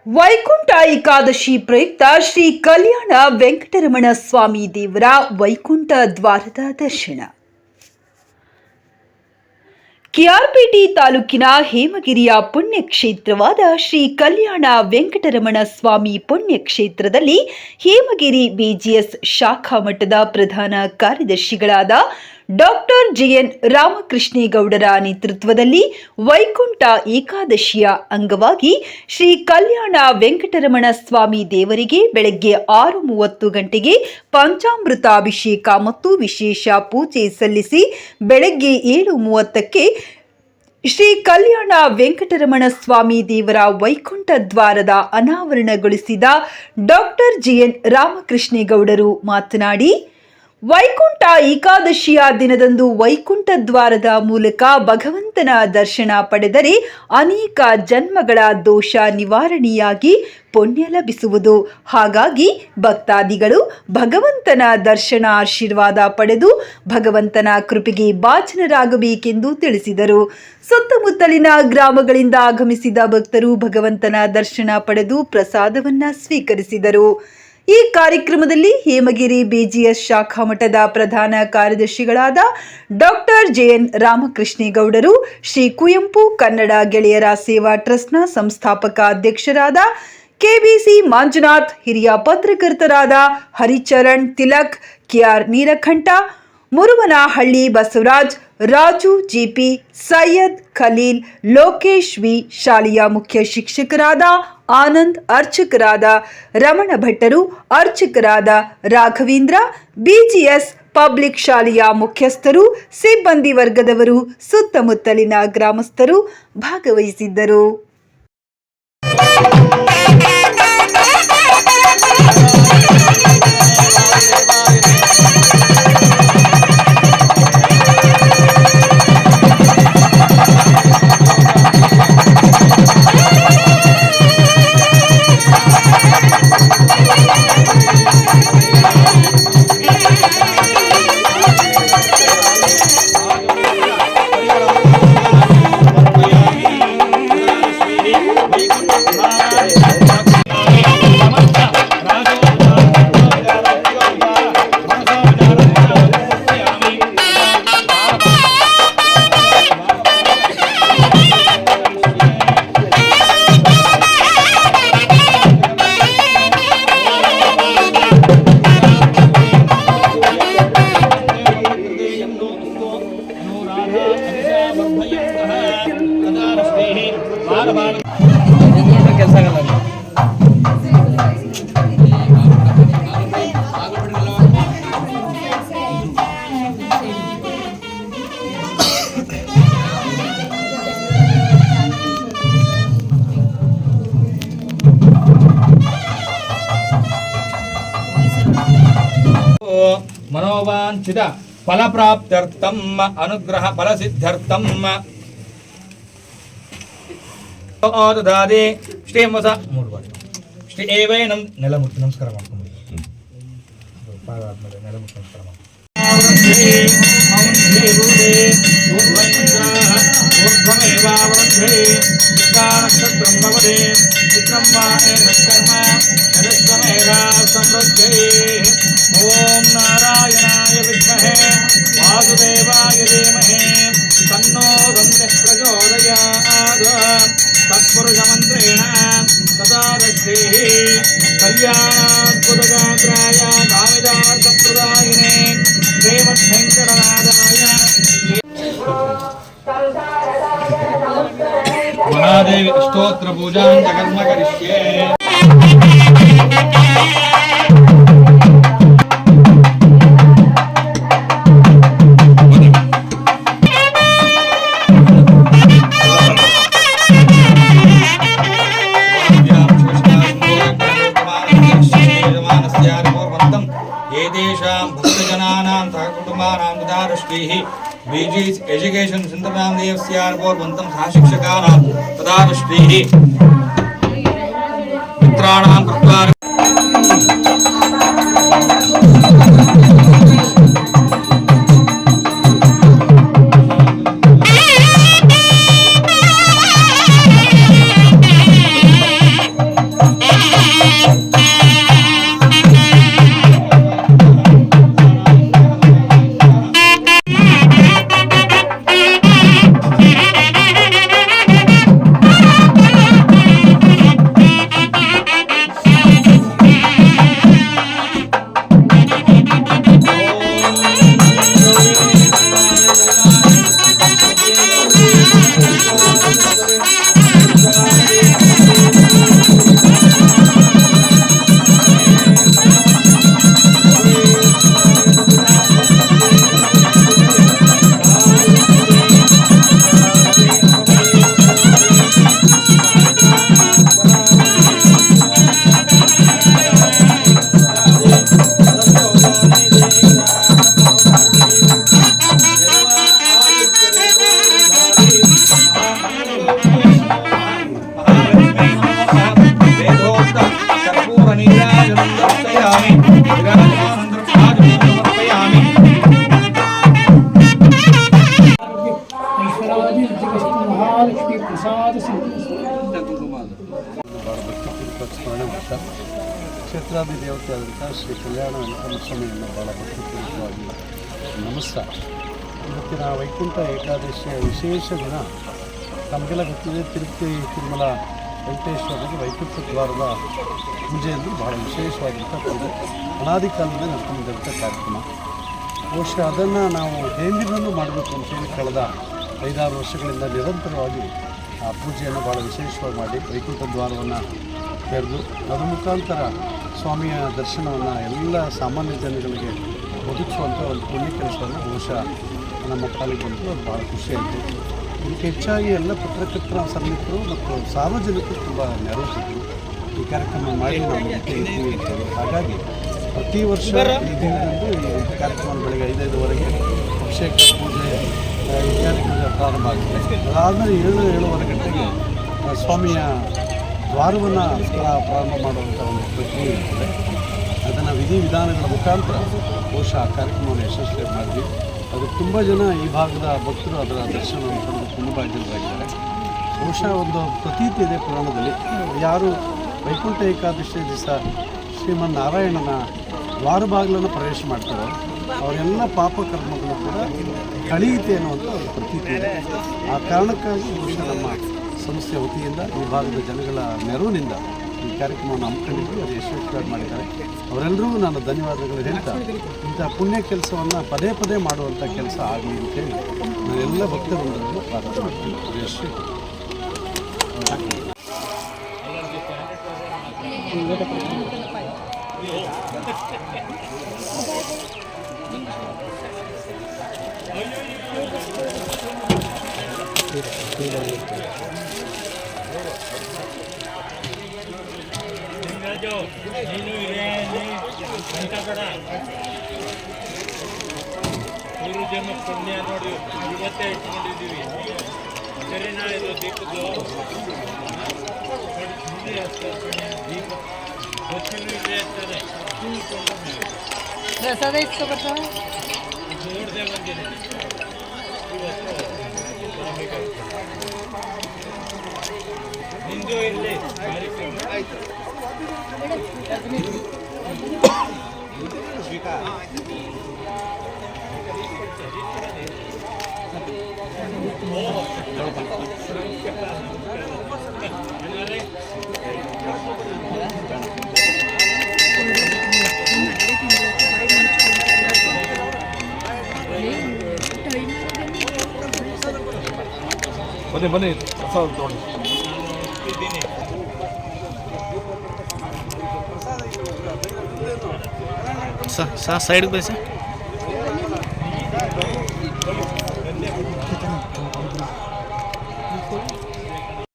ವೈಕುಂಠ ಏಕಾದಶಿ ಪ್ರಯುಕ್ತ ಶ್ರೀ ಕಲ್ಯಾಣ ವೆಂಕಟರಮಣ ಸ್ವಾಮಿ ದೇವರ ವೈಕುಂಠ ದ್ವಾರದ ದರ್ಶನ. ಕೆಆರ್ಪೇಟೆ ತಾಲೂಕಿನ ಹೇಮಗಿರಿಯ ಪುಣ್ಯಕ್ಷೇತ್ರವಾದ ಶ್ರೀ ಕಲ್ಯಾಣ ವೆಂಕಟರಮಣ ಸ್ವಾಮಿ ಪುಣ್ಯಕ್ಷೇತ್ರದಲ್ಲಿ ಹೇಮಗಿರಿ ಬಿಜಿಎಸ್ ಶಾಖಾ ಮಠದ ಪ್ರಧಾನ ಕಾರ್ಯದರ್ಶಿಗಳಾದ ಡಾಕ್ಟರ್ ಜೆಎನ್ ರಾಮಕೃಷ್ಣೇಗೌಡರ ನೇತೃತ್ವದಲ್ಲಿ ವೈಕುಂಠ ಏಕಾದಶಿಯ ಅಂಗವಾಗಿ ಶ್ರೀ ಕಲ್ಯಾಣ ವೆಂಕಟರಮಣ ಸ್ವಾಮಿ ದೇವರಿಗೆ ಬೆಳಗ್ಗೆ 6:30 ಗಂಟೆಗೆ ಪಂಚಾಮೃತಾಭಿಷೇಕ ಮತ್ತು ವಿಶೇಷ ಪೂಜೆ ಸಲ್ಲಿಸಿ ಬೆಳಗ್ಗೆ 7:30ಕ್ಕೆ ಶ್ರೀ ಕಲ್ಯಾಣ ವೆಂಕಟರಮಣ ಸ್ವಾಮಿ ದೇವರ ವೈಕುಂಠ ದ್ವಾರದ ಅನಾವರಣಗೊಳಿಸಿದ ಡಾಕ್ಟರ್ ಜೆಎನ್ ರಾಮಕೃಷ್ಣೇಗೌಡರು ಮಾತನಾಡಿ, ವೈಕುಂಠ ಏಕಾದಶಿಯ ದಿನದಂದು ವೈಕುಂಠ ದ್ವಾರದ ಮೂಲಕ ಭಗವಂತನ ದರ್ಶನ ಪಡೆದರೆ ಅನೇಕ ಜನ್ಮಗಳ ದೋಷ ನಿವಾರಣೆಯಾಗಿ ಪುಣ್ಯ ಲಭಿಸುವುದು. ಹಾಗಾಗಿ ಭಕ್ತಾದಿಗಳು ಭಗವಂತನ ದರ್ಶನ ಆಶೀರ್ವಾದ ಪಡೆದು ಭಗವಂತನ ಕೃಪೆಗೆ ಭಾಜನರಾಗಬೇಕೆಂದು ತಿಳಿಸಿದರು. ಸುತ್ತಮುತ್ತಲಿನ ಗ್ರಾಮಗಳಿಂದ ಆಗಮಿಸಿದ ಭಕ್ತರು ಭಗವಂತನ ದರ್ಶನ ಪಡೆದು ಪ್ರಸಾದವನ್ನ ಸ್ವೀಕರಿಸಿದರು. ಈ ಕಾರ್ಯಕ್ರಮದಲ್ಲಿ ಹೇಮಗಿರಿ ಬಿಜಿಎಸ್ ಶಾಖಾ ಮಠದ ಪ್ರಧಾನ ಕಾರ್ಯದರ್ಶಿಗಳಾದ ಡಾಕ್ಟರ್ ಜೆಎನ್ ರಾಮಕೃಷ್ಣೇಗೌಡರು, ಶ್ರೀ ಕುವೆಂಪು ಕನ್ನಡ ಗೆಳೆಯರ ಸೇವಾ ಟ್ರಸ್ಟ್ನ ಸಂಸ್ಥಾಪಕ ಅಧ್ಯಕ್ಷರಾದ ಕೆಬಿಸಿ ಮಂಜುನಾಥ್, ಹಿರಿಯ ಪತ್ರಕರ್ತರಾದ Haricharan Tilak, KR Neelakantha, Muruvanahalli Basavaraj, Raju GP, Syed Khalil, Lokesh V, ಶಾಲೆಯ ಮುಖ್ಯ ಶಿಕ್ಷಕರಾದ ಆನಂದ್, ಅರ್ಚಕರಾದ ರಮಣ ಭಟ್ಟರು, ಅರ್ಚಕರಾದ ರಾಘವೇಂದ್ರ, ಬಿಜಿಎಸ್ ಪಬ್ಲಿಕ್ ಶಾಲೆಯ ಮುಖ್ಯಸ್ಥರು, ಸಿಬ್ಬಂದಿ ವರ್ಗದವರು, ಸುತ್ತಮುತ್ತಲಿನ ಗ್ರಾಮಸ್ಥರು ಭಾಗವಹಿಸಿದ್ದರು. मनोवांछित फलप्राप्त्यर्थम अनुग्रह फलसिद्ध्यर्थम ददादे श्रीमस श्री एवैनम नेलमुट्टि नमस्कार ಮಾಡ್ಕೊಂಡು ಪಾದಾದ್ಮೇಲೆ ನೆಲಮುಟ್ಟಿ ನಮಸ್ಕಾರ ಮಾಡಿ ओम नारायणाय विद्महे वासुदेवाय धीमहि तन्नो दन्तिः प्रचोदयात् तत्पुरुषमन्त्रेण तदा दक्षिः कल्याणाद्भुतगात्राय कामिदार्थप्रदायिने श्रीमद्वेङ्कटनाथाय महादेवी स्तोत्र पूजां जगन्म करिष्ये। बीजीज एजुकेशन सुंदरनाम देव सियारपोर्वंतम सहशिक्षकानां तथा दृष्टिः मित्राणां कृत्वा ಸರ್. ಕ್ಷೇತ್ರಾಧಿದೇವತೆ ಆದಂಥ ಶ್ರೀ ಕಲ್ಯಾಣ ವೆಂಕಟರಮಣ ಭಾಳ ಭಕ್ತಿಪೂರ್ವಕವಾಗಿ ನಮಸ್ಕಾರ. ಇವತ್ತಿನ ವೈಕುಂಠ ಏಕಾದಶಿಯ ವಿಶೇಷ ದಿನ ತಮಗೆಲ್ಲ ಗೊತ್ತಿದೆ. ತಿರುಪತಿ ತಿರುಮಲ ವೆಂಕಟೇಶ್ವರನಿಗೆ ವೈಕುಂಠ ದ್ವಾರದ ಪೂಜೆ ಎಂದು ಬಹಳ ವಿಶೇಷವಾಗಿಂಥ ಪೂಜೆ ಅನಾದಿ ಕಾಲದಿಂದ ನಡ್ಕೊಂಡಿದ್ದಂಥ ಕಾರ್ಯಕ್ರಮ. ಬಹುಶಃ ಅದನ್ನು ನಾವು ಎಂದಿನೂ ಮಾಡಬೇಕು ಅಂತೇಳಿ ಕಳೆದ 5-6 ವರ್ಷಗಳಿಂದ ನಿರಂತರವಾಗಿ ಆ ಪೂಜೆಯನ್ನು ಭಾಳ ವಿಶೇಷವಾಗಿ ಮಾಡಿ ವೈಕುಂಠ ದ್ವಾರವನ್ನು ತೆರೆದು ಅದರ ಮುಖಾಂತರ ಸ್ವಾಮಿಯ ದರ್ಶನವನ್ನು ಎಲ್ಲ ಸಾಮಾನ್ಯ ಜನಗಳಿಗೆ ಒದಗಿಸುವಂಥ ಒಂದು ಪುಣ್ಯ ಕೆಲಸವನ್ನು ಬಹುಶಃ ನಮ್ಮ ಪಾಲಿಗೆ ಬಂತು. ಅದು ಭಾಳ ಖುಷಿಯಾಯಿತು. ಇದಕ್ಕೆ ಹೆಚ್ಚಾಗಿ ಎಲ್ಲ ಪತ್ರಕರ್ತರ ಸನ್ನಿಹಿತರು ಮತ್ತು ಸಾರ್ವಜನಿಕರು ತುಂಬ ನೆರವು ಸಿಕ್ಕರು. ಈ ಕಾರ್ಯಕ್ರಮ ಮಾಡಿ ನಾವು ಇದ್ದೀವಿ ಅಂತೇಳಿ. ಹಾಗಾಗಿ ಪ್ರತಿ ವರ್ಷ ಈ ದಿನದಂದು ಈ ಕಾರ್ಯಕ್ರಮ ಬೆಳಗ್ಗೆ 5:05ವರೆಗೆ ಅಭಿಷೇಕ ಪೂಜೆ ಇತ್ಯಾದಿ ಪ್ರಾರಂಭ ಆಗುತ್ತೆ. ಅದಾದಮೇಲೆ 7-7:30 ಗಂಟೆಗೆ ಸ್ವಾಮಿಯ ದ್ವಾರವನ್ನು ಪ್ರಾರಂಭ ಮಾಡುವಂಥ ಒಂದು ಪ್ರಕ್ರಿಯೆ ಇರ್ತದೆ. ಅದನ್ನು ವಿಧಿವಿಧಾನಗಳ ಮುಖಾಂತರ ಬಹುಶಃ ಆ ಕಾರ್ಯಕ್ರಮವನ್ನು ಯಶಸ್ವಿ ಮಾಡಿದ್ವಿ. ಅದು ತುಂಬ ಜನ ಈ ಭಾಗದ ಭಕ್ತರು ಅದರ ದರ್ಶನವನ್ನು ಪಡೆದು ತುಂಬ ಭಾಗ್ಯರಾಗಿದ್ದಾರೆ. ಬಹುಶಃ ಒಂದು ಪ್ರತೀತಿ ಇದೆ ಪುರಾಣದಲ್ಲಿ, ಯಾರು ವೈಕುಂಠ ಏಕಾದಶಿ ದಿವಸ ಶ್ರೀಮನ್ನಾರಾಯಣನ ದ್ವಾರ ಬಾಗಿಲನ್ನು ಪ್ರವೇಶ ಮಾಡ್ತಾರೋ ಅವರೆಲ್ಲ ಪಾಪ ಕರ್ಮಗಳು ಕೂಡ ಕಳೆಯುತ್ತೆ ಅನ್ನುವಂಥ ಒಂದು ಪ್ರತೀತಿ ಇದೆ. ಆ ಕಾರಣಕ್ಕಾಗಿ ಬಹುಶಃ ನಮ್ಮ ಸಂಸ್ಥೆ ವತಿಯಿಂದ ಈ ಭಾಗದ ಜನಗಳ ನೆರವಿನಿಂದ ಈ ಕಾರ್ಯಕ್ರಮವನ್ನು ಹಮ್ಮಿಕೊಂಡಿದ್ದು ಅದು ಯಶಸ್ವಿಯಾಗಿ ಮಾಡಿದ್ದಾರೆ. ಅವರೆಲ್ಲರಿಗೂ ನಾನು ಧನ್ಯವಾದಗಳು ಹೇಳ್ತಾ, ಇಂಥ ಪುಣ್ಯ ಕೆಲಸವನ್ನು ಪದೇ ಪದೇ ಮಾಡುವಂಥ ಕೆಲಸ ಆಗಲಿ ಅಂತೇಳಿ ನಾನೆಲ್ಲ ಭಕ್ತರೊಂದಿಗೆ ಪ್ರಾರ್ಥನೆ ಮಾಡ್ತೀನಿ. ಅದು ಯಶಸ್ವಿ. ಜನ್ಮ ಪುಣ್ಯ ನೋಡಿ ಇವತ್ತೇ ಇಟ್ಕೊಂಡಿದ್ದೀವಿ. ಸರಿನಾ? ಇದು ದೀಪದ್ದು ದೀಪ ಗೊತ್ತಿನೂ ಇದೆ ಇರ್ತಾರೆ. ಪ್ರಸಾದ ಇಸ್ಕೊಬರ್ತಾವ ನೋಡ್ದೆ ಬಂದಿದೆ ಇವತ್ತು. ನಿಂದು ಇರಲಿ ಕಾರ್ಯಕ್ರಮ ಆಯಿತು. ಬನ್ನಿ ಪ್ರಸಾದ ತಗೊಂಡು ಸೈಡ್ಗೆ ಬನ್ನಿ ಸರ್.